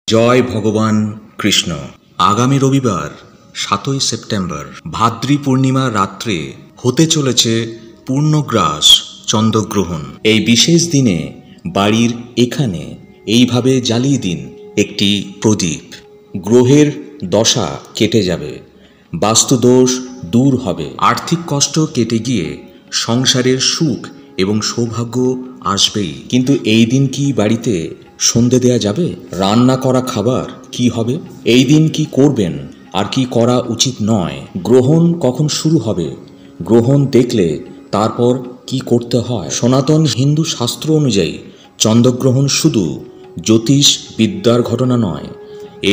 জয় ভগবান কৃষ্ণ। আগামী রবিবার 7ই সেপ্টেম্বর ভাদ্রী পূর্ণিমা রাত্রে হতে চলেছে পূর্ণগ্রাস চন্দ্রগ্রহণ। এই বিশেষ দিনে বাড়ির এখানে এইভাবে জ্বালিয়ে দিন একটি প্রদীপ। গ্রহের দশা কেটে যাবে, বাস্তুদোষ দূর হবে, আর্থিক কষ্ট কেটে গিয়ে সংসারের সুখ এবং সৌভাগ্য আসবেই। কিন্তু এই দিন কি বাড়িতে সন্ধে দেয়া যাবে? রান্না করা খাবার কি হবে? এই দিন কি করবেন আর কি করা উচিত নয়? গ্রহণ কখন শুরু হবে? গ্রহণ দেখলে তারপর কি করতে হয়? সনাতন হিন্দু শাস্ত্র অনুযায়ী চন্দ্রগ্রহণ শুধু জ্যোতিষ বিদ্যার ঘটনা নয়,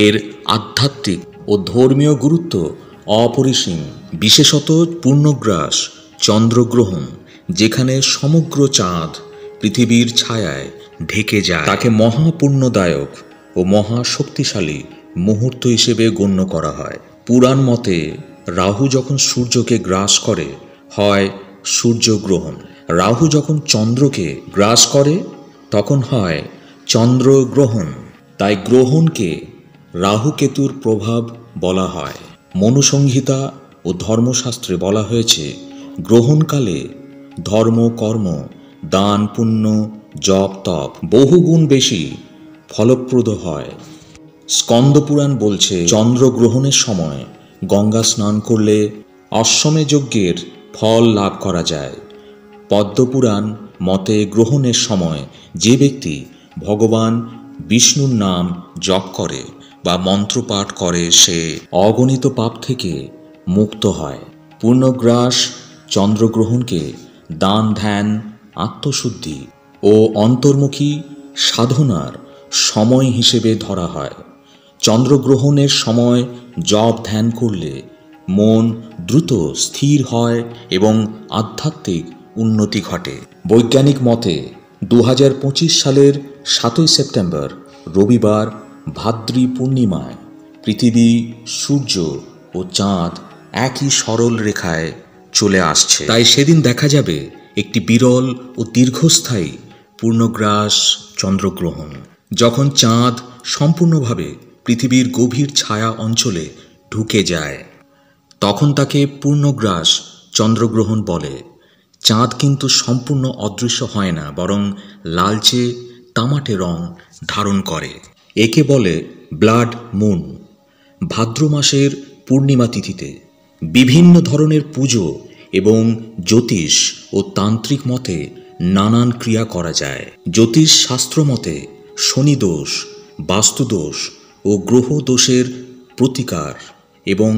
এর আধ্যাত্মিক ও ধর্মীয় গুরুত্ব অপরিসীম। বিশেষত পূর্ণগ্রাস চন্দ্রগ্রহণ, যেখানে সমগ্র চাঁদ পৃথিবীর ছায়ায় ঢেকে যায়, তাকে মহাপুণ্যদায়ক ও মহাশক্তিশালী মুহূর্ত হিসেবে গণ্য করা হয়। পুরাণ মতে রাহু যখন সূর্যকে গ্রাস করে হয় সূর্যগ্রহণ, রাহু যখন চন্দ্রকে গ্রাস করে তখন হয় চন্দ্রগ্রহণ। তাই গ্রহণকে রাহুকেতুর প্রভাব বলা হয়। মনুসংহিতা ও ধর্মশাস্ত্রে বলা হয়েছে, গ্রহণকালে ধর্ম কর্ম, দান পুণ্য, জপ তপ বহুগুণ বেশি ফলপ্রদ হয়। স্কন্দপুরাণ বলছে, চন্দ্রগ্রহণের সময় গঙ্গা স্নান করলে অশ্বমেধ যজ্ঞের ফল লাভ করা যায়। পদ্মপুরাণ মতে গ্রহণের সময় যে ব্যক্তি ভগবান বিষ্ণুর নাম জপ করে বা মন্ত্রপাঠ করে সে অগণিত পাপ থেকে মুক্ত হয়। পূর্ণগ্রাস চন্দ্রগ্রহণকে দান ধ্যান, আত্মশুদ্ধি ও অন্তর্মুখী সাধনার সময় হিসেবে ধরা হয়। চন্দ্রগ্রহণের সময় জপ ধ্যান করলে মন দ্রুত স্থির হয় এবং আধ্যাত্মিক উন্নতি ঘটে। বৈজ্ঞানিক মতে 2025 সালের 7ই সেপ্টেম্বর রবিবার ভাদ্রী পূর্ণিমায় পৃথিবী, সূর্য ও চাঁদ একই সরল রেখায় চলে আসছে। তাই সেদিন দেখা যাবে একটি বিরল ও দীর্ঘস্থায়ী পূর্ণগ্রাস চন্দ্রগ্রহণ। যখন চাঁদ সম্পূর্ণভাবে পৃথিবীর গভীর ছায়া অঞ্চলে ঢুকে যায় তখন তাকে পূর্ণগ্রাস চন্দ্রগ্রহণ বলে। চাঁদ কিন্তু সম্পূর্ণ অদৃশ্য হয় না, বরং লালচে তামাটে রং ধারণ করে। একে বলে ব্লাড মুন। ভাদ্র মাসের পূর্ণিমা তিথিতে বিভিন্ন ধরনের পুজো এবং জ্যোতিষ ও তান্ত্রিক মতে নানান ক্রিয়া করা যায়। জ্যোতিষ শাস্ত্র মতে শনিদোষ, বাস্তুদোষ ও গ্রহ দোষের প্রতিকার এবং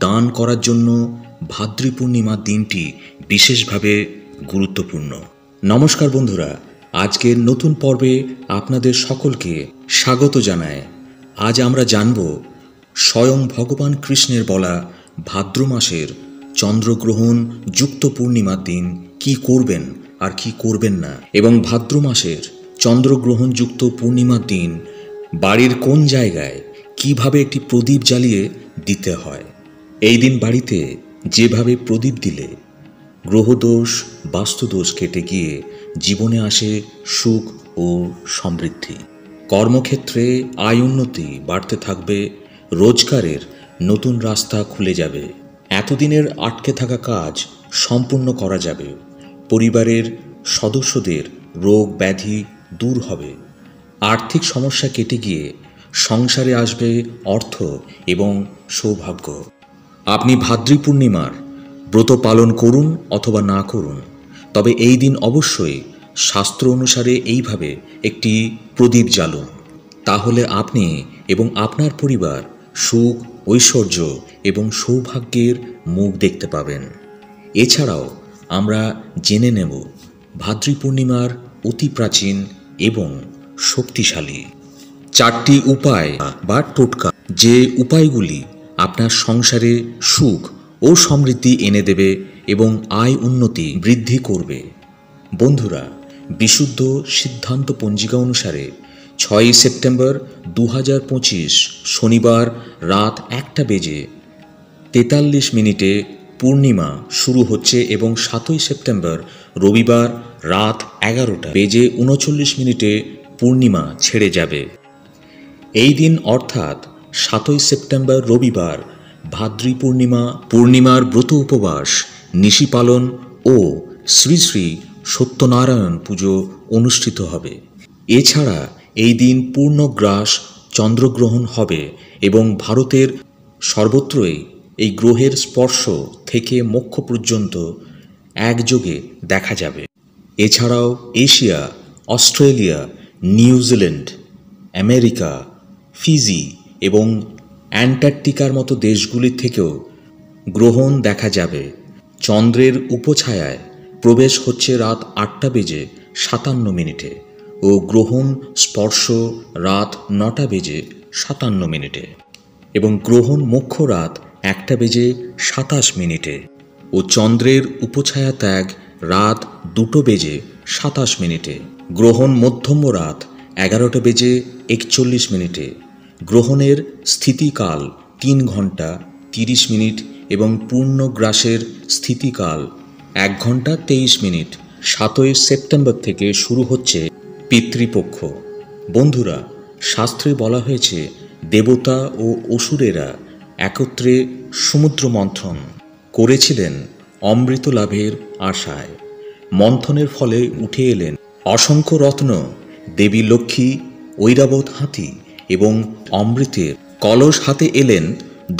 দান করার জন্য ভাদ্রী পূর্ণিমার দিনটি বিশেষভাবে গুরুত্বপূর্ণ। নমস্কার বন্ধুরা, আজকের নতুন পর্বে আপনাদের সকলকে স্বাগত জানায়। আজ আমরা জানব স্বয়ং ভগবান কৃষ্ণের বলা ভাদ্র মাসের চন্দ্রগ্রহণ যুক্ত পূর্ণিমার দিন কি করবেন আর কি করবেন না, এবং ভাদ্র মাসের চন্দ্রগ্রহণ যুক্ত পূর্ণিমার দিন বাড়ির কোন জায়গায় কিভাবে একটি প্রদীপ জ্বালিয়ে দিতে হয়। এই দিন বাড়িতে যেভাবে প্রদীপ দিলে গ্রহদোষ বাস্তুদোষ কেটে গিয়ে জীবনে আসে সুখ ও সমৃদ্ধি, কর্মক্ষেত্রে আয় উন্নতি বাড়তে থাকবে, রোজগারের নতুন রাস্তা খুলে যাবে, এতদিনের আটকে থাকা কাজ সম্পূর্ণ করা যাবে, পরিবারের সদস্যদের রোগ ব্যাধি দূর হবে, আর্থিক সমস্যা কেটে গিয়ে সংসারে আসবে অর্থ এবং সৌভাগ্য। আপনি ভাদ্রী পূর্ণিমার ব্রত পালন করুন অথবা না করুন, তবে এই দিন অবশ্যই শাস্ত্র অনুসারে এইভাবে একটি প্রদীপ জ্বালুন। তাহলে আপনি এবং আপনার পরিবার সুখ, ঐশ্বর্য এবং সৌভাগ্যের মুখ দেখতে পাবেন। এছাড়াও আমরা জেনে নেব ভাদ্রী পূর্ণিমার অতি প্রাচীন এবং শক্তিশালী 4টি উপায় বা টোটকা, যে উপায়গুলি আপনার সংসারে সুখ ও সমৃদ্ধি এনে দেবে এবং আয় উন্নতি বৃদ্ধি করবে। বন্ধুরা, বিশুদ্ধ সিদ্ধান্ত পঞ্জিকা অনুসারে 6ই সেপ্টেম্বর 2025 শনিবার রাত 1:43 পূর্ণিমা শুরু হচ্ছে এবং 7ই সেপ্টেম্বর রবিবার রাত 11:39 পূর্ণিমা ছেড়ে যাবে। এই দিন অর্থাৎ 7ই সেপ্টেম্বর রবিবার ভাদ্রী পূর্ণিমার ব্রত উপবাস, নিশি পালন ও শ্রী শ্রী সত্যনারায়ণ পুজো অনুষ্ঠিত হবে। এছাড়া এই দিন পূর্ণগ্রাস চন্দ্রগ্রহণ হবে এবং ভারতের সর্বত্রই এই গ্রহের স্পর্শ থেকে মোক্ষ পর্যন্ত একযোগে দেখা যাবে। এছাড়াও Asia, Australia, New Zealand, America, Fiji এবং অ্যান্টার্কটিকার মতো দেশগুলির থেকেও গ্রহণ দেখা যাবে। চন্দ্রের উপছায়ায় প্রবেশ হচ্ছে রাত 8:57 ও গ্রহণ স্পর্শ রাত 9:57 এবং গ্রহণ মোক্ষ রাত 1:27 ও চন্দ্রের উপছায়া ত্যাগ রাত 2:27। গ্রহণ মধ্যম রাত 11:41। গ্রহণের স্থিতিকাল 3 ঘন্টা 30 মিনিট এবং পূর্ণগ্রাসের স্থিতিকাল 1 ঘন্টা 23 মিনিট। 7ই সেপ্টেম্বর থেকে শুরু হচ্ছে পিতৃপক্ষ। বন্ধুরা, শাস্ত্রে বলা হয়েছে দেবতা ও অসুরেরা একত্রে সমুদ্র মন্থন করেছিলেন অমৃত লাভের আশায়। মন্থনের ফলে উঠে এলেন অসংখ্য রত্ন, দেবী লক্ষ্মী, ঐরাবত হাতি এবং অমৃতের কলস হাতে এলেন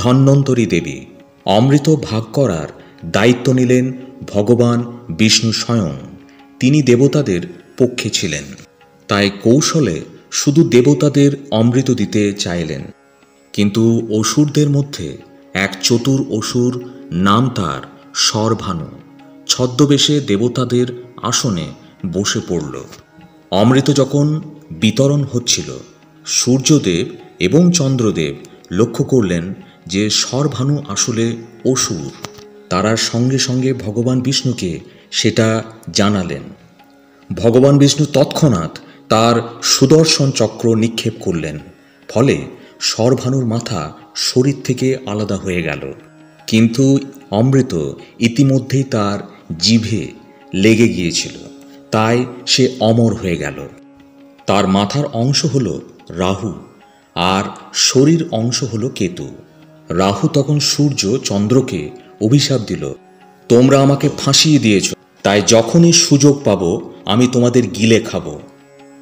ধন্বন্তরী দেবী। অমৃত ভাগ করার দায়িত্ব নিলেন ভগবান বিষ্ণু স্বয়ং। তিনি দেবতাদের পক্ষে ছিলেন, তাই কৌশলে শুধু দেবতাদের অমৃত দিতে চাইলেন। কিন্তু অসুরদের মধ্যে এক চতুর অসুর, নাম তার শরভানু, ছদ্মবেশে দেবতাদের আসনে বসে পড়ল। অমৃত যখন বিতরণ হচ্ছিল, সূর্যদেব এবং চন্দ্রদেব লক্ষ্য করলেন যে শরভানু আসলে অসুর। তারা সঙ্গে সঙ্গে ভগবান বিষ্ণুকে সেটা জানালেন। ভগবান বিষ্ণু তৎক্ষণাৎ তার সুদর্শন চক্র নিক্ষেপ করলেন। ফলে শরভানুর মাথা শরীর থেকে আলাদা হয়ে গেল। কিন্তু অমৃত ইতিমধ্যেই তার জিভে লেগে গিয়েছিল, তাই সে অমর হয়ে গেল। তার মাথার অংশ হল রাহু আর শরীর অংশ হল কেতু। রাহু তখন সূর্য চন্দ্রকে অভিশাপ দিল, তোমরা আমাকে ফাঁসিয়ে দিয়েছ, তাই যখনই সুযোগ পাব আমি তোমাদের গিলে খাব।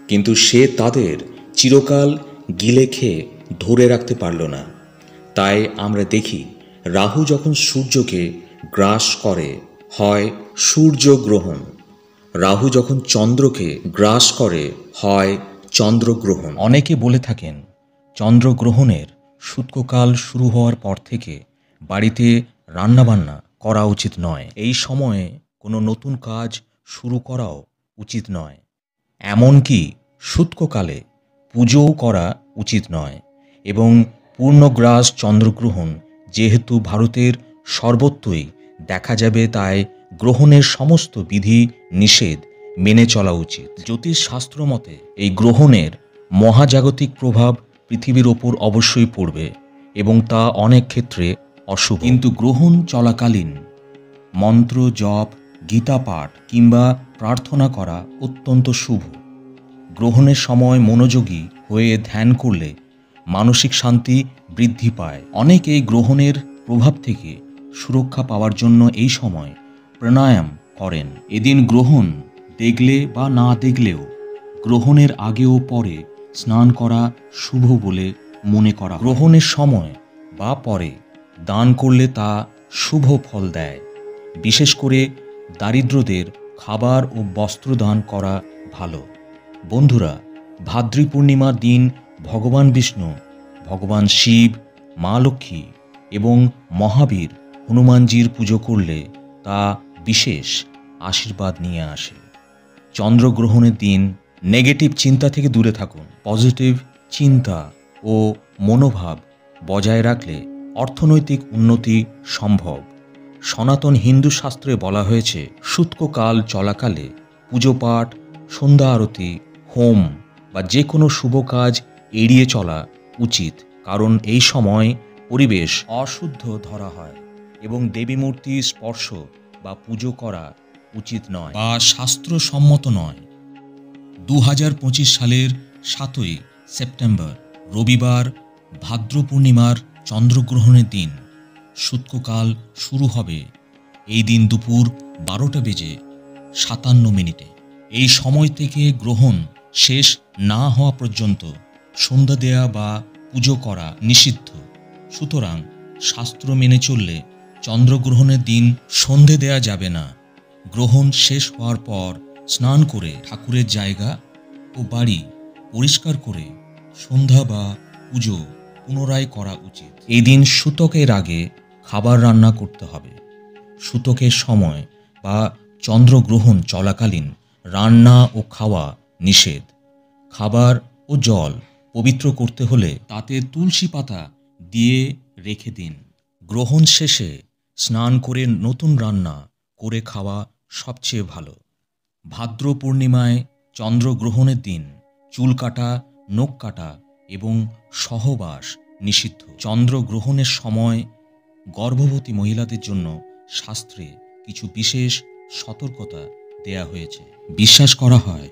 কিন্তু সে তাদের চিরকাল গিলে খেয়ে ধরে রাখতে পারল না। তাই আমরা দেখি রাহু যখন সূর্যকে গ্রাস করে হয় সূর্যগ্রহণ, রাহু যখন চন্দ্রকে গ্রাস করে হয় চন্দ্রগ্রহণ। অনেকে বলে থাকেন চন্দ্রগ্রহণের সূতককাল শুরু হওয়ার পর থেকে বাড়িতে রান্নাবান্না করা উচিত নয়। এই সময়ে কোনো নতুন কাজ শুরু করাও উচিত নয়। এমনকি সূতককালে পুজোও করা উচিত নয়। এবং পূর্ণগ্রাস চন্দ্রগ্রহণ যেহেতু ভারতের সর্বত্রই দেখা যাবে, তাই গ্রহণের সমস্ত বিধি নিষেধ মেনে চলা উচিত। জ্যোতিষশাস্ত্র মতে এই গ্রহণের মহাজাগতিক প্রভাব পৃথিবীর ওপর অবশ্যই পড়বে এবং তা অনেক ক্ষেত্রে অশুভ। কিন্তু গ্রহণ চলাকালীন মন্ত্র জপ, গীতা পাঠ কিংবা প্রার্থনা করা অত্যন্ত শুভ। গ্রহণের সময় মনোযোগী হয়ে ধ্যান করলে মানসিক শান্তি বৃদ্ধি পায়। অনেকে এই গ্রহণের প্রভাব থেকে সুরক্ষা পাওয়ার জন্য এই সময় প্রাণায়াম করেন। এদিন গ্রহণ দেখলে বা না দেখলেও গ্রহণের আগে ও পরে স্নান করা শুভ বলে মনে করা। গ্রহণের সময় বা পরে দান করলে তা শুভ ফল দেয়। বিশেষ করে দারিদ্রদের খাবার ও বস্ত্র দান করা ভালো। বন্ধুরা, ভাদ্রী পূর্ণিমার দিন ভগবান বিষ্ণু, ভগবান শিব, মা লক্ষ্মী এবং মহাবীর হনুমানজির পুজো করলে তা বিশেষ আশীর্বাদ নিয়ে আসে। চন্দ্রগ্রহণের দিন নেগেটিভ চিন্তা থেকে দূরে থাকুন। পজিটিভ চিন্তা ও মনোভাব বজায় রাখলে অর্থনৈতিক উন্নতি সম্ভব। সনাতন হিন্দু শাস্ত্রে বলা হয়েছে সূতককাল চলাকালে পুজো পাঠ, সন্ধ্যা আরতি, হোম বা যে কোনো শুভ কাজ এড়িয়ে চলা উচিত, কারণ এই সময় পরিবেশ অশুদ্ধ ধরা হয় এবং দেবী মূর্তি স্পর্শ বা পুজো করা উচিত নয় বা শাস্ত্রসম্মত নয়। 2025 সালের 7ই সেপ্টেম্বর রবিবার ভাদ্র পূর্ণিমার চন্দ্রগ্রহণের দিন সূতককাল শুরু হবে এই দিন দুপুর 12:57 এই সময় থেকে গ্রহণ শেষ না হওয়া পর্যন্ত সন্ধ্যা দেয়া বা পুজো করা নিষিদ্ধ। সুতরাং শাস্ত্র মেনে চললে চন্দ্রগ্রহণের দিন সন্ধে দেয়া যাবে না। গ্রহণ শেষ হওয়ার পর স্নান করে ঠাকুরের জায়গা ও বাড়ি পরিষ্কার করে সন্ধ্যা বা পুজো পুনরায় করা উচিত। এই দিন সূতকের আগে খাবার রান্না করতে হবে। সূতকের সময় বা চন্দ্রগ্রহণ চলাকালীন রান্না ও খাওয়া নিষেধ। খাবার ও জল পবিত্র করতে হলে তাতে তুলসী পাতা দিয়ে রেখে দিন। গ্রহণ শেষে স্নান করে নতুন রান্না করে খাওয়া সবচেয়ে ভালো। ভাদ্র পূর্ণিমায় চন্দ্রগ্রহণের দিন চুল কাটা, নখ কাটা এবং সহবাস নিষিদ্ধ। চন্দ্রগ্রহণের সময় গর্ভবতী মহিলাদের জন্য শাস্ত্রে কিছু বিশেষ সতর্কতা দেয়া হয়েছে। বিশ্বাস করা হয়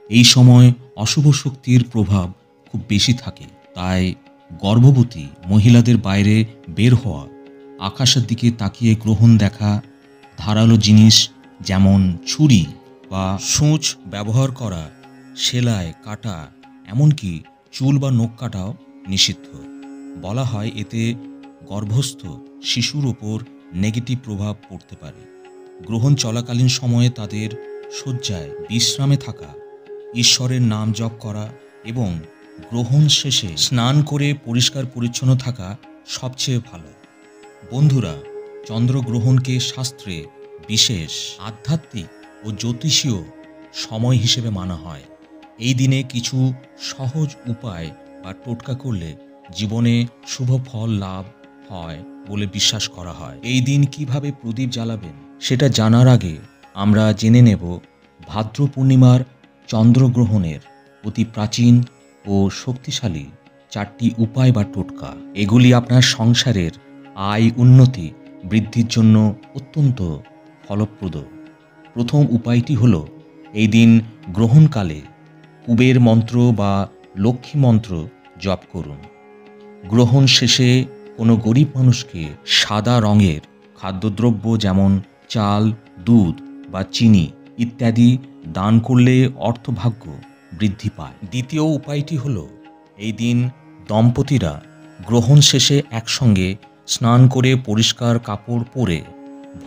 এই সময় অশুভ শক্তির প্রভাব খুব বেশি থাকে, তাই গর্ভবতী মহিলাদের বাইরে বের হওয়া, আকাশের দিকে তাকিয়ে গ্রহণ দেখা, ধারালো জিনিস যেমন ছুরি বা সূচ ব্যবহার করা, সেলাই কাটা, এমনকি চুল বা নখ কাটাও নিষিদ্ধ। বলা হয় এতে গর্ভস্থ শিশুর ওপর নেগেটিভ প্রভাব পড়তে পারে। গ্রহণ চলাকালীন সময়ে তাদের শয্যায় বিশ্রামে থাকা, ঈশ্বরের নাম জপ করা এবং গ্রহণ শেষে স্নান করে পরিষ্কার পরিচ্ছন্ন থাকা সবচেয়ে ভালো। বন্ধুরা, চন্দ্রগ্রহণকে শাস্ত্রে বিশেষ আধ্যাত্মিক ও জ্যোতিষীয় সময় হিসেবে মানা হয়। এই দিনে কিছু সহজ উপায় বা টোটকা করলে জীবনে শুভ ফল লাভ হয় বলে বিশ্বাস করা হয়। এই দিন কিভাবে প্রদীপ জ্বালাবেন সেটা জানার আগে আমরা জেনে নেব ভাদ্র পূর্ণিমার চন্দ্রগ্রহণের অতি প্রাচীন ও শক্তিশালী 4টি উপায় বা টোটকা। এগুলি আপনার সংসারের আয় উন্নতি বৃদ্ধির জন্য অত্যন্ত ফলপ্রদ। প্রথম উপায়টি হল এই দিন গ্রহণকালে কুবের মন্ত্র বা লক্ষ্মী মন্ত্র জপ করুন। গ্রহণ শেষে কোনো গরিব মানুষকে সাদা রঙের খাদ্যদ্রব্য যেমন চাল, দুধ বা চিনি ইত্যাদি দান করলে অর্থভাগ্য বৃদ্ধি পায়। দ্বিতীয় উপায়টি হল এই দিন দম্পতিরা গ্রহণ শেষে একসঙ্গে স্নান করে পরিষ্কার কাপড় পরে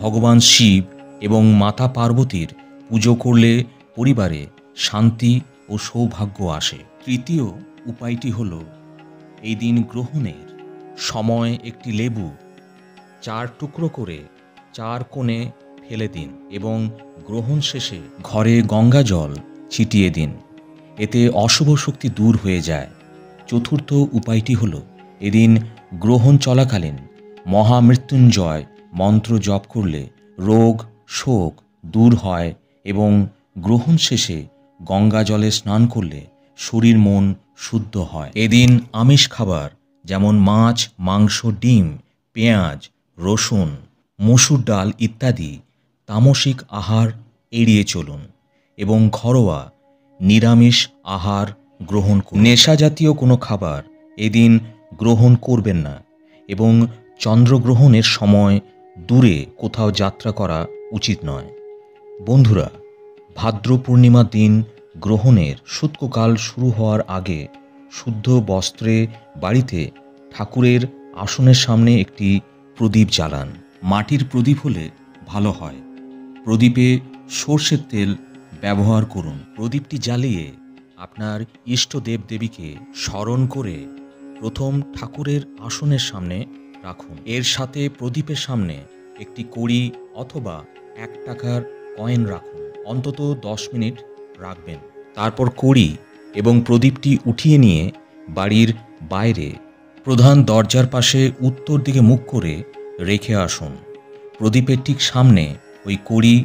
ভগবান শিব এবং মাতা পার্বতীর পুজো করলে পরিবারে শান্তি ও সৌভাগ্য আসে। তৃতীয় উপায়টি হল এই দিন গ্রহণের সময় একটি লেবু 4 টুকরো করে 4 কোণে ফেলে দিন এবং গ্রহণ শেষে ঘরে গঙ্গা জল ছিটিয়ে দিন। এতে অশুভ শক্তি দূর হয়ে যায়। চতুর্থ উপায়টি হল এদিন গ্রহণ চলাকালীন মহামৃত্যুঞ্জয় মন্ত্র জপ করলে রোগ শোক দূর হয় এবং গ্রহণ শেষে গঙ্গা জলে স্নান করলে শরীর মন শুদ্ধ হয়। এদিন আমিষ খাবার যেমন মাছ, মাংস, ডিম, পেঁয়াজ, রসুন, মসুর ডাল ইত্যাদি তামসিক আহার এড়িয়ে চলুন এবং ঘরোয়া নিরামিষ আহার গ্রহণ করুন। নেশা জাতীয় কোনো খাবার এদিন গ্রহণ করবেন না এবং চন্দ্রগ্রহণের সময় দূরে কোথাও যাত্রা করা উচিত নয়। বন্ধুরা, ভাদ্র পূর্ণিমার দিন গ্রহণের সূতককাল শুরু হওয়ার আগে শুদ্ধ বস্ত্রে বাড়িতে ঠাকুরের আসনের সামনে একটি প্রদীপ জ্বালান। মাটির প্রদীপ হলে ভালো হয়। প্রদীপে সর্ষের তেল ব্যবহার করুন। প্রদীপটি জ্বালিয়ে আপনার ইষ্ট দেবদেবীকে স্মরণ করে প্রথম ঠাকুরের আসনের সামনে রাখুন। এর সাথে প্রদীপের সামনে একটি কড়ি অথবা 1 টাকার কয়েন রাখুন। অন্তত 10 মিনিট রাখবেন। তারপর কড়ি এবং প্রদীপটি উঠিয়ে নিয়ে বাড়ির বাইরে প্রধান দরজার পাশে উত্তর দিকে মুখ করে রেখে আসুন। প্রদীপের ঠিক সামনে ওই কড়ি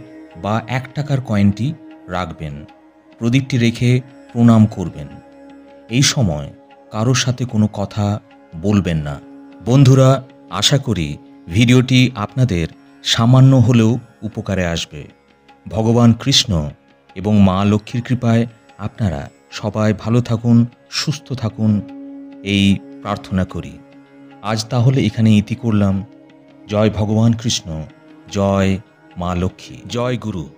বা 1 টাকার কয়েনটি রাখবেন। প্রদীপটি রেখে প্রণাম করবেন। এই সময় কারোর সাথে কোনো কথা বলবেন না। বন্ধুরা, আশা করি ভিডিওটি আপনাদের সামান্য হলেও উপকারে আসবে। ভগবান কৃষ্ণ এবং মা লক্ষ্মীর কৃপায় আপনারা সবাই ভালো থাকুন, সুস্থ থাকুন। এই প্রার্থনা করি। আজ তাহলে এখানে ইতি করলাম। জয় ভগবান কৃষ্ণ, জয় মা লক্ষ্মী, জয় গুরু।